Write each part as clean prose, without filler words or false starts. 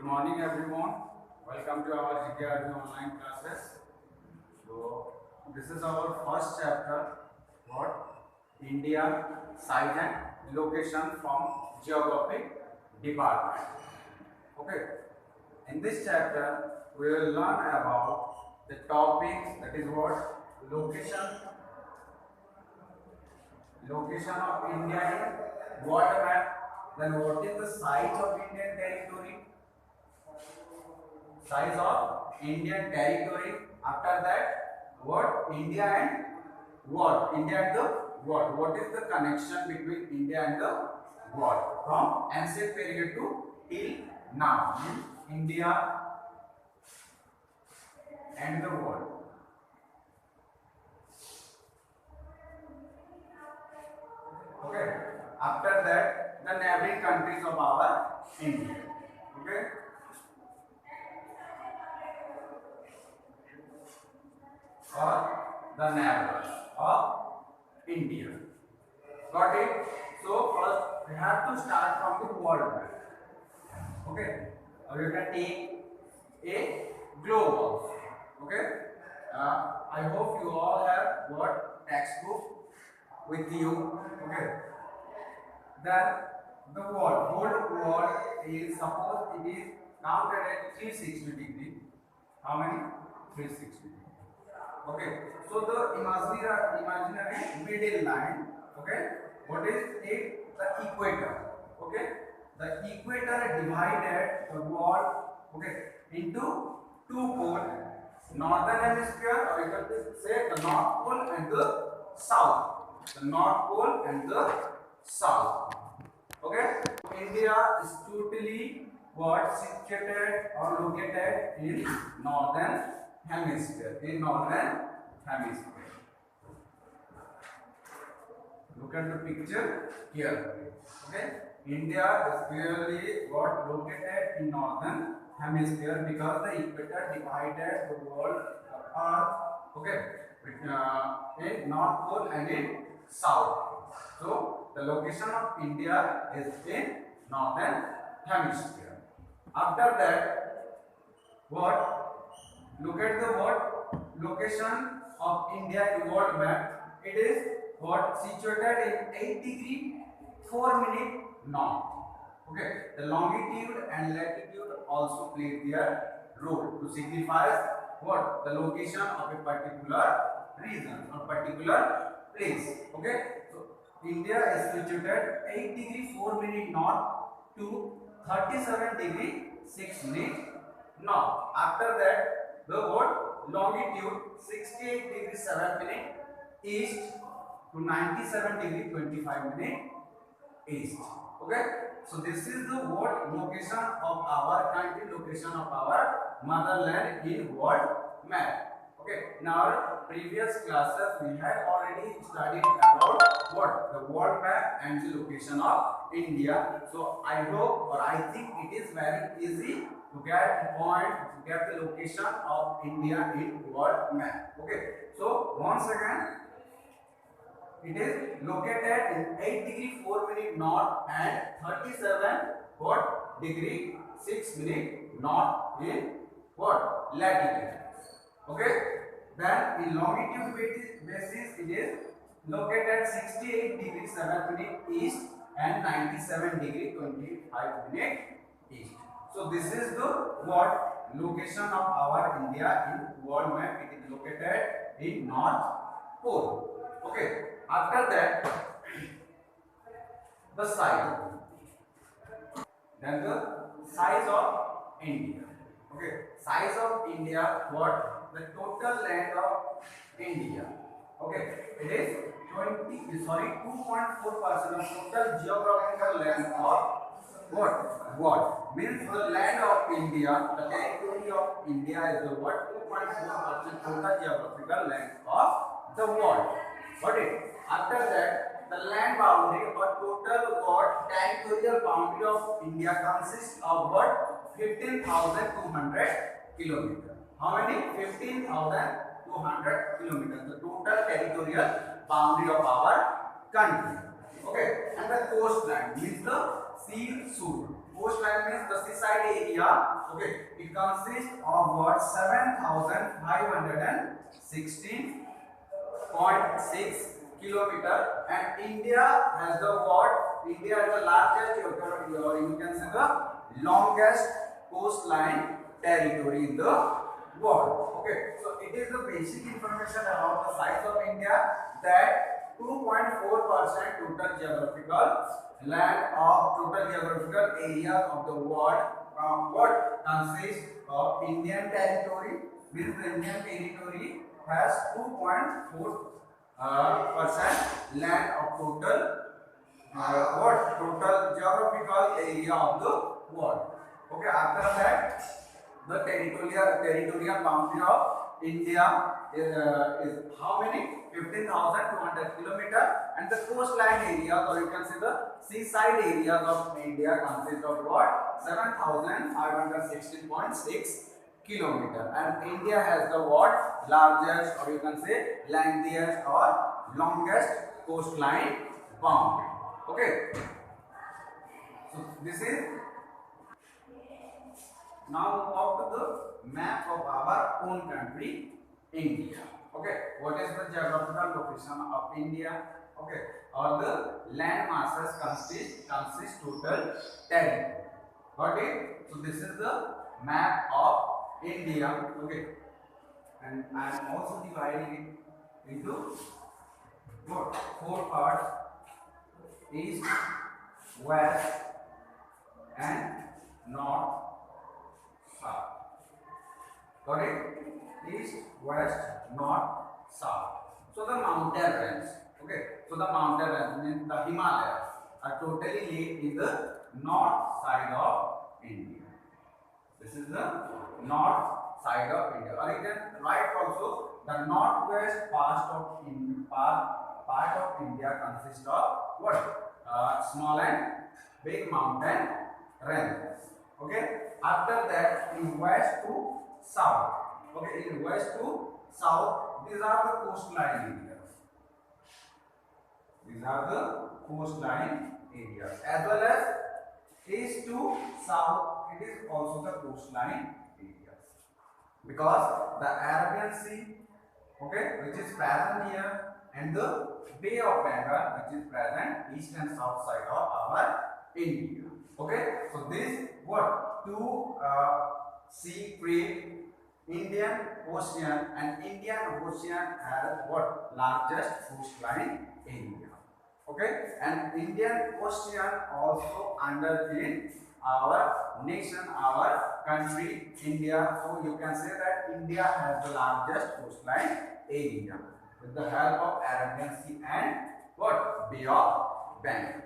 morning everyone. Welcome to our GKRB online classes. So this is our first chapter. What? India, size and location from geography department. Okay. In this chapter, we will learn about the topics, that is what? Location of India in world map. Then what is the size of Indian territory? Size of Indian territory. After that, what? India and world. India and the world. What is the connection between India and the world from ancient period to till now? India and the world. Okay. After that, the neighboring countries of our India. Okay. Or the neighbors of India. Got it? So first we have to start from the world map. Okay. Now you can take a globe also. Okay. I hope you all have what textbook with you. Okay. Then the whole world is, suppose it is counted at 360 degree. How many? 360 degree. Okay. So the imaginary middle line. Okay. What is it? The equator. Okay. The equator divided the world, okay, into two poles, northern hemisphere, or you can say the north pole and the south. The north pole and the south. Okay. India is totally what? Situated or located in northern hemisphere. In northern hemisphere. Look at the picture here. Okay. India is clearly what? Located in northern hemisphere because the equator divided the world apart. Okay. In north pole and in south. So the location of India is in northern hemisphere. After that, what? Look at the what? Location of India in world map. It is what? Situated in 8 degree 4 minute north. Okay. The longitude and latitude also play their role to signify what? The location of a particular region or particular place. Okay. So India is situated 8 degree 4 minute north to 37 degree 6 minute north. After that, the what? Longitude 68 degree 7 minute east to 97 degree 25 minute east. Okay. So this is the what? Location of our country, location of our motherland in world map. Okay. In our previous classes, we had already studied about what? The world map and the location of India. So I hope or I think it is very easy to get the point, to get the location of India in world map. Okay. So once again, it is located in 8 degree 4 minute north and 37 what? Degree 6 minute north in what? Latitude. Okay. Then in longitude basis it is located 68 degree 7 minute east and 97 degree 25 minute east. So this is the what? Location of our India in world map. It is located in North Pole. Okay. After that, the size. Then the size of India. Okay. Size of India. What? The total land of India. Okay. It is 2.4% of total geographical land of what? What? Means the land of India, the territory of India is the what? 2.4% total geographical land of the world. Got it? After that, the land boundary or total what? Territorial boundary of India consists of what? 15,200 kilometers. How many? 15,200 kilometers. The total territorial boundary of our country. Okay. And the coastline means the sea shore. Coastline means the seaside area Okay, it consists of what 7,516.6 kilometer, and India has the what? India has the largest, or you can say the longest coastline territory in the world. Okay, so it is the basic information about the size of India, that 2.4% total geographical land of total geographical area of the world what consists of Indian territory. Means the Indian territory has 2.4% land of total what total geographical area of the world. Okay, after that the territorial boundary of India is how many? 15,200 kilometer, and the coastline area, or you can say the seaside areas of India consist of what 7,516.6 kilometer, and India has the what largest, or you can say lengthiest or longest coastline boundary. Okay, so this is. Now move to the map of our own country, India. Okay, what is the geographical location of India? Okay, or the land masses consist total territory. Got it? So this is the map of India. Okay, and I am also dividing it into what 4 parts: east, west, and north, south. Got it? East, west, north, south. So the mountain range. Okay. So the mountain range means the Himalayas are totally laid in the north side of India. This is the north side of India. Or you can write also the northwest part of India consists of what? Small and big mountain ranges. Okay. After that, in west to south. Okay, in west to south, these are the coastline areas. These are the coastline areas. As well as east to south, it is also the coastline areas. Because the Arabian Sea, okay, which is present here, and the Bay of Bengal, which is present east and south side of our India. Okay, so this what two sea create Indian Ocean, and Indian Ocean has what largest coastline area. Okay, and Indian Ocean also underpin our nation, our country, India. So you can say that India has the largest coastline area with the help of Arabian Sea and what Bay of Bengal.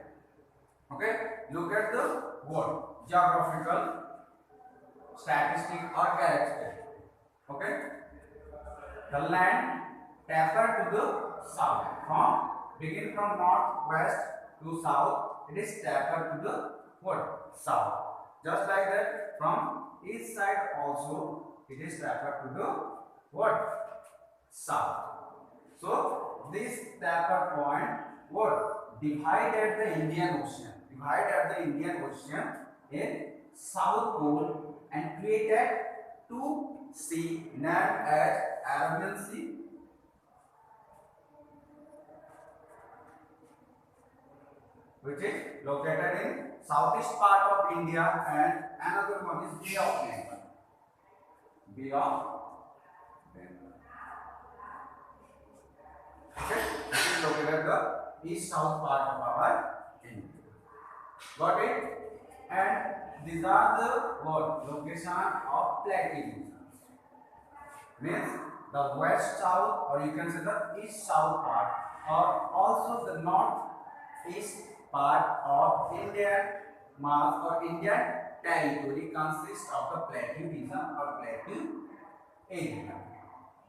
Okay, look at the what geographical statistic or characteristic. Okay, the land tapered to the south, begin from northwest to south, it is tapered to the what south. Just like that, from east side also it is tapered to the what south. So this tapered point what divided the Indian Ocean in south pole and created two sea named as Arabian Sea which is located in southeast part of India, and another one is Bay of Bengal. Bay of Bengal. Okay, this is located at the east south part of our India. Got it? And these are the what location of plateaus. Means the west south, or you can say the east south part, or also the north east part of Indian mass or Indian territory consists of the plateau region or plateau area.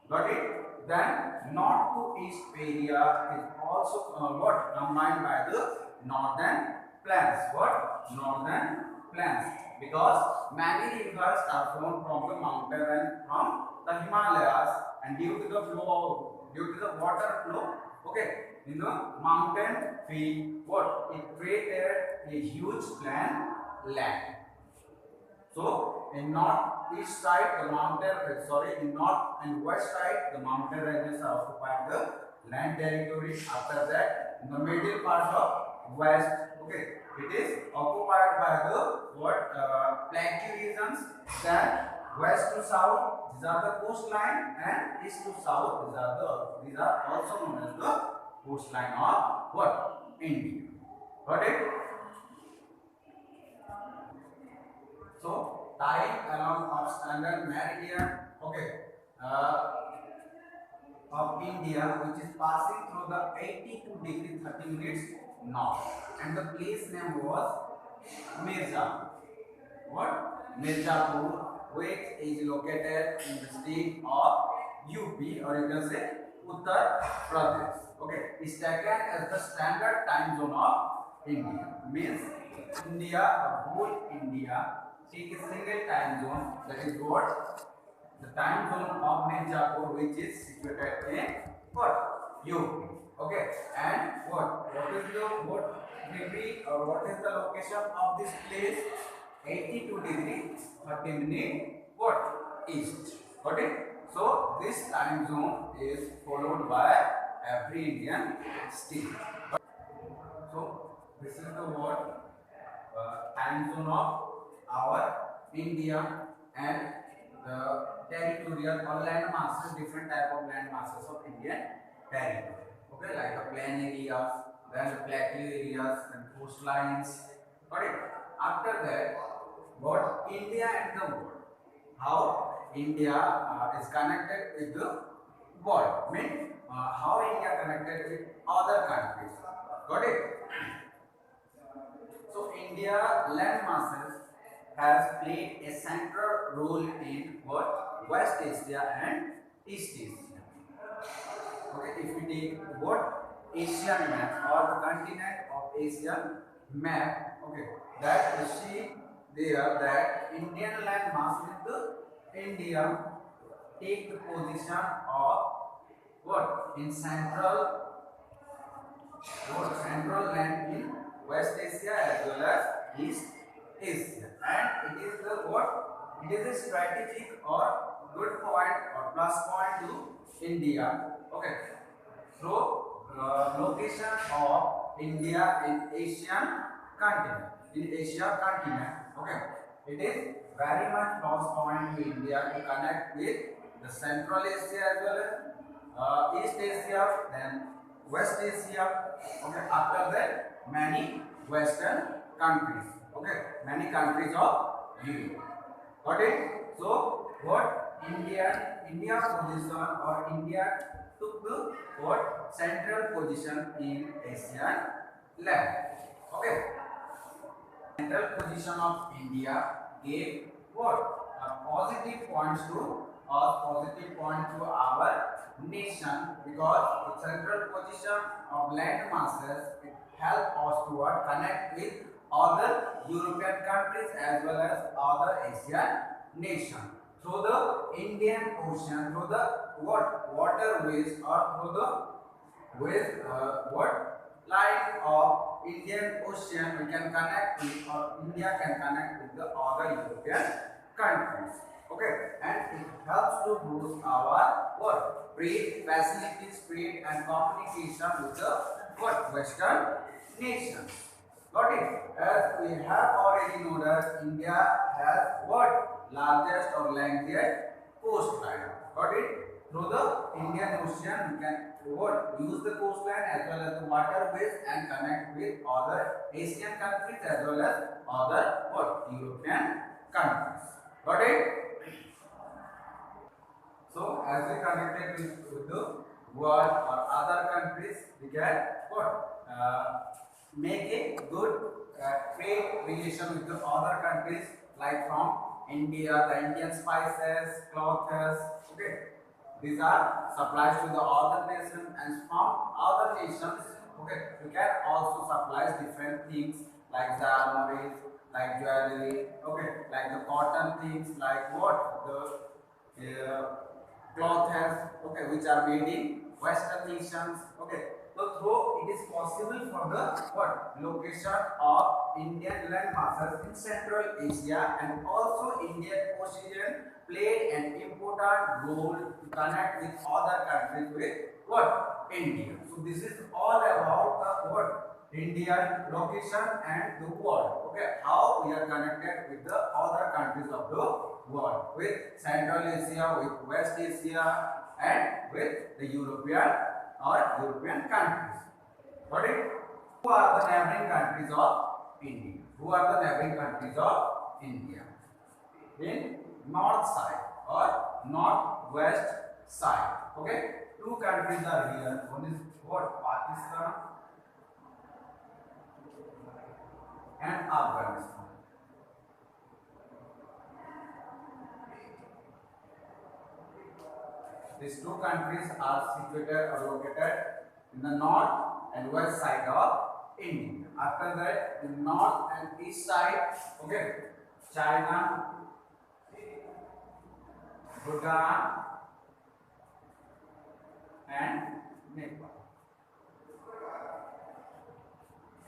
Got it? Then north to east area is also what combined by the northern plains. What northern plains? Because many rivers are flown from the mountain and from the Himalayas, and due to the water flow, okay, in the mountain field, what it created a huge plain land. So in north-east side, the mountain, in north and west side, the mountain ranges are occupied the land territory. After that, in the middle part of west, okay, it is occupied by the what plateau regions. Then west to south, these are the coastline, and east to south, these are also known as the coastline of what India. Got it? So tying along of standard meridian, okay, of India, which is passing through the 82°30' north, and the place name was Mirzapur. What? Mirzapur, which is located in the state of UP, or you can say Uttar Pradesh. Okay, is taken as the standard time zone of India. Means India, whole India, take a single time zone. That is what the time zone of Mirzapur, which is situated in what UP. Okay, and what is the what degree or what is the location of this place? 82°30' what east. Okay, so this time zone is followed by every Indian state. So this is the what time zone of our India, and the territorial or land masses, different type of land masses of Indian territory. Okay, like the plain areas, then the plateau areas, and coastlines. Got it? After that, what India and the world, how India is connected with the world, mean how India connected with other countries. Got it? So India land masses has played a central role in what West Asia and East Asia. Okay, if we take what Asian map or the continent of Asian map, okay, that we see there that Indian land mass with the India take the position of what in central land in West Asia as well as East Asia, and it is the what it is a strategic or good point or plus point to India. Okay, so location of India in Asian continent, okay, it is very much plus point to India to connect with the Central Asia as well as East Asia, then West Asia. Okay, after that many Western countries. Okay, many countries of Europe. Got it? So what India position or India took the what central position in Asian land. Okay, central position of India gave what positive points to positive point to our nation, because the central position of land masses it help us to connect with other European countries as well as other Asian nations through the Indian Ocean, through the what waterways or through the with what line of Indian Ocean we can connect with, or India can connect with the other European countries. Okay, and it helps to boost our what trade facilities, trade and communication with the what Western nations. Got it? As we have already known that India has what largest or lengthiest coastline. Got it? Through the Indian Ocean, we can what use the coastline as well as the waterways and connect with other Asian countries as well as other what European countries. Got it? So as we connected with the world or other countries, we can what make a good trade relation with the other countries, like from India, the Indian spices, clothes. Okay, these are supplies to the other nations, and from other nations, okay, we can also supply different things like the armories, like jewelry, okay, like the cotton things, like what the clothes, okay, which are made in Western nations, okay, So through it is possible for the what location of Indian land masses in Central Asia and also Indian Ocean played an important role to connect with other countries with what India. So this is all about the what Indian location and the world. Okay, how we are connected with the other countries of the world, with Central Asia, with West Asia, and with the European countries. Got it? Who are the neighboring countries of India? Who are the neighboring countries of India? In north side or northwest side. Okay, two countries are here. One is what Pakistan and Afghanistan. These two countries are situated or located in the north and west side of India. After that, the north and east side, okay, China, Bhutan, and Nepal.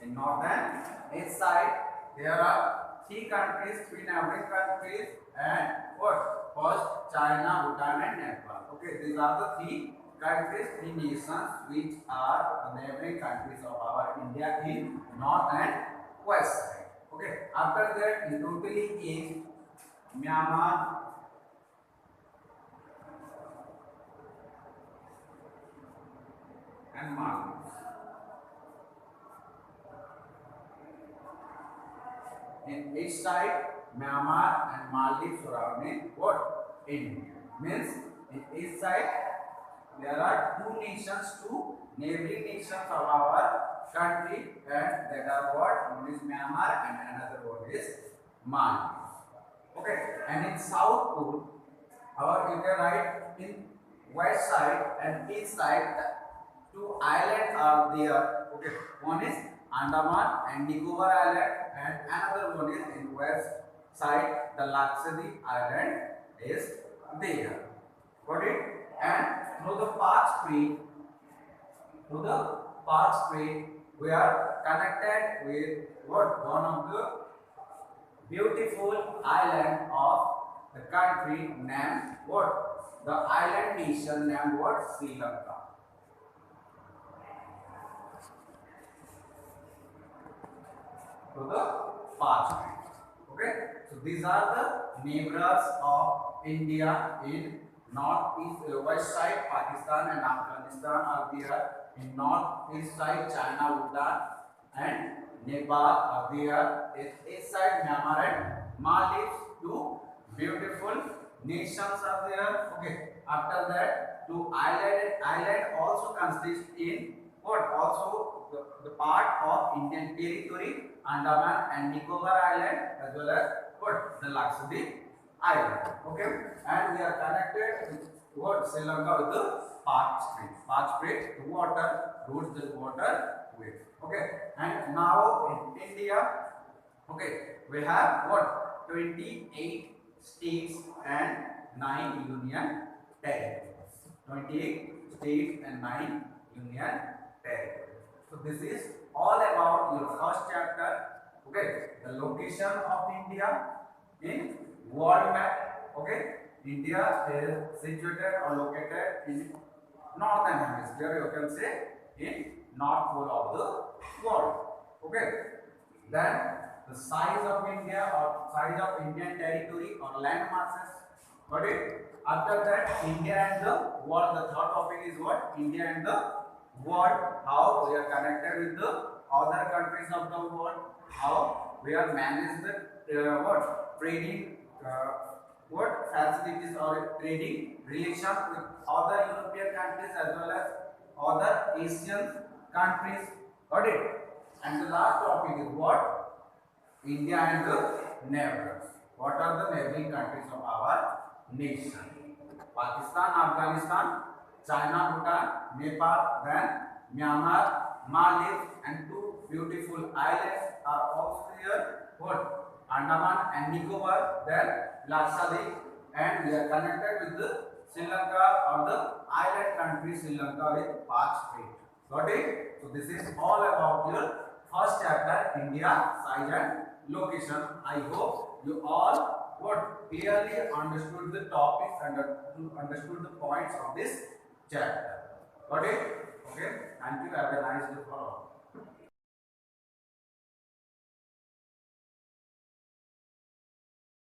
In north and east side, there are three countries, three neighboring countries, and what? First, China, Bhutan, and Nepal. Okay, these are the three countries, three nations which are the neighboring countries of our India in north and west side. Okay, after that, in totally is Myanmar, and Maldives. In each side, Myanmar and Maldives surrounding what? India. Means in each side there are two nations, two neighboring nations of our country, and that are what? One is Myanmar and another one is Maldives. Okay, and in South Pole, our you can write in west side and east side, two islands are there. Okay, one is Andaman and Nicobar Island, and another one is in west side, the Lakshadweep Island is there. Got it? And through the Park Strait, we are connected with what? One of the beautiful island of the country named what? The island nation named what? Sri Lanka. To the Park Strait. Okay, so these are the neighbors of India in northeast west side. Pakistan and Afghanistan are there. In northeast side, China, Bhutan, and Nepal are there. In east side, Myanmar and Maldives. Two beautiful nations are there. Okay. After that, two island also consist in what? Also the part of Indian territory, Andaman and Nicobar Island, as well as what? The Lakshadweep Island. Okay, and we are connected with what? Sri Lanka with the Park Strait. Park Strait, the water, routes the water with. Okay, and now in India, okay, we have what? 28 states and 9 union territories. 28 states and 9 union territories. So this is all about your first chapter. Okay, the location of India in world map. Okay, India is situated or located in northern hemisphere. You can say in north pole of the world. Okay, then the size of India or size of Indian territory or land masses. Got it? After that, India and the world. The third topic is what? India and the world. How we are connected with the other countries of the world. How we are managed the what? Trading what facilities or trading relations with other European countries as well as other Asian countries. Got it? And the last topic is what? India and the neighbors. What are the neighboring countries of our nation? Pakistan, Afghanistan, China, Bhutan, Nepal, then Myanmar, Maldives, and two beautiful islands are also here. What? Andaman and Nicobar, then Lakshadweep, and we are connected with the Sri Lanka or the island country Sri Lanka with Park Strait. Got it? So this is all about your first chapter, India, size and location. I hope you all what clearly understood the topics and understood the points of this chapter. Got it? Okay. Thank you. Have a nice day for all.